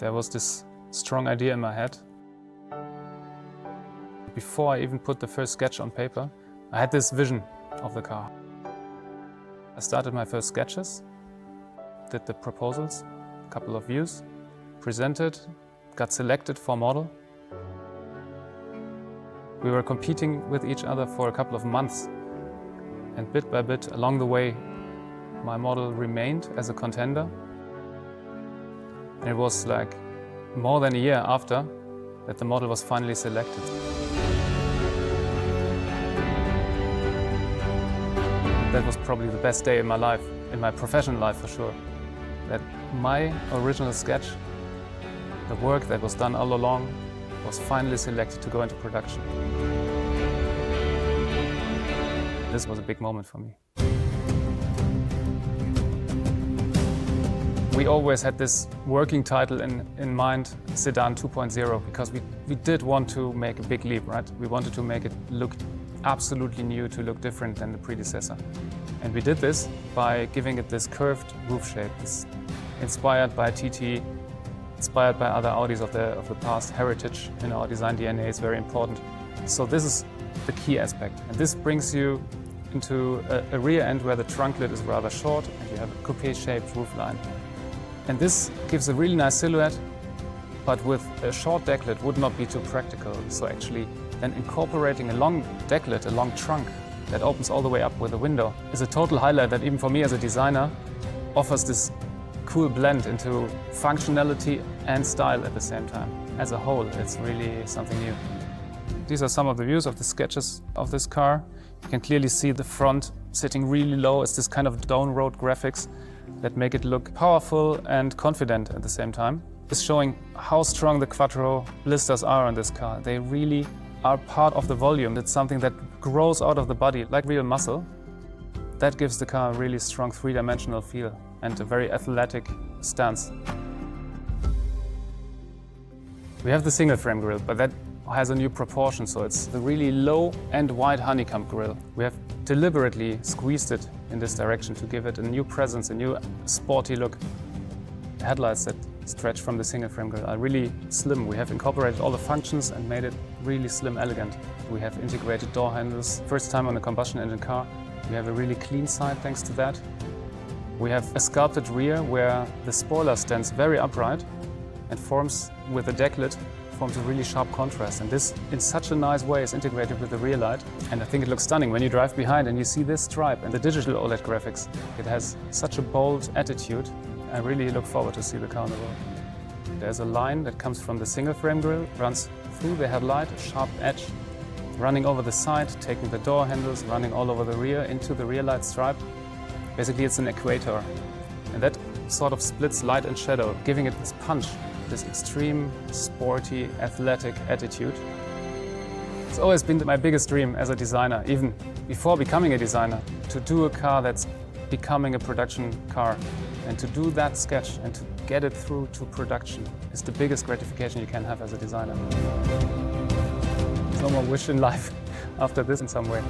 There was this strong idea in my head. Before I even put the first sketch on paper, I had this vision of the car. I started my first sketches, did the proposals, a couple of views, presented, got selected for model. We were competing with each other for a couple of months, and bit by bit along the way my model remained as a contender. And it was like more than a year after that the model was finally selected. That was probably the best day in my life, in my professional life for sure. That my original sketch, the work that was done all along, was finally selected to go into production. This was a big moment for me. We always had this working title in mind, Sedan 2.0, because we did want to make a big leap, right? We wanted to make it look absolutely new, to look different than the predecessor. And we did this by giving it this curved roof shape. It's inspired by TT, inspired by other Audis of the past. Heritage in our design DNA is very important. So this is the key aspect. And this brings you into a rear end where the trunk lid is rather short and you have a coupe-shaped roofline. And this gives a really nice silhouette, but with a short deck lid would not be too practical. So actually then incorporating a long deck lid, a long trunk that opens all the way up with a window is a total highlight that even for me as a designer offers this cool blend into functionality and style at the same time. As a whole, it's really something new. These are some of the views of the sketches of this car. You can clearly see the front sitting really low. It's this kind of down road graphics that make it look powerful and confident at the same time. It's showing how strong the quattro blisters are on this car. They really are part of the volume. It's something that grows out of the body like real muscle. That gives the car a really strong three-dimensional feel and a very athletic stance. We have the single frame grille, but that has a new proportion, so it's the really low and wide honeycomb grille. We have deliberately squeezed it in this direction to give it a new presence, a new sporty look. The headlights that stretch from the single frame grille are really slim. We have incorporated all the functions and made it really slim, elegant. We have integrated door handles. First time on a combustion engine car. We have a really clean side thanks to that. We have a sculpted rear where the spoiler stands very upright and forms with the deck lid, forms a really sharp contrast. And this, in such a nice way, is integrated with the rear light. And I think it looks stunning when you drive behind and you see this stripe and the digital OLED graphics. It has such a bold attitude. I really look forward to see the car on the road. There's a line that comes from the single frame grille, runs through the headlight, a sharp edge, running over the side, taking the door handles, running all over the rear into the rear light stripe. Basically, it's an equator. And that sort of splits light and shadow, giving it this punch, this extreme, sporty, athletic attitude. It's always been my biggest dream as a designer, even before becoming a designer, to do a car that's becoming a production car. And to do that sketch and to get it through to production is the biggest gratification you can have as a designer. There's no more wish in life after this in some way.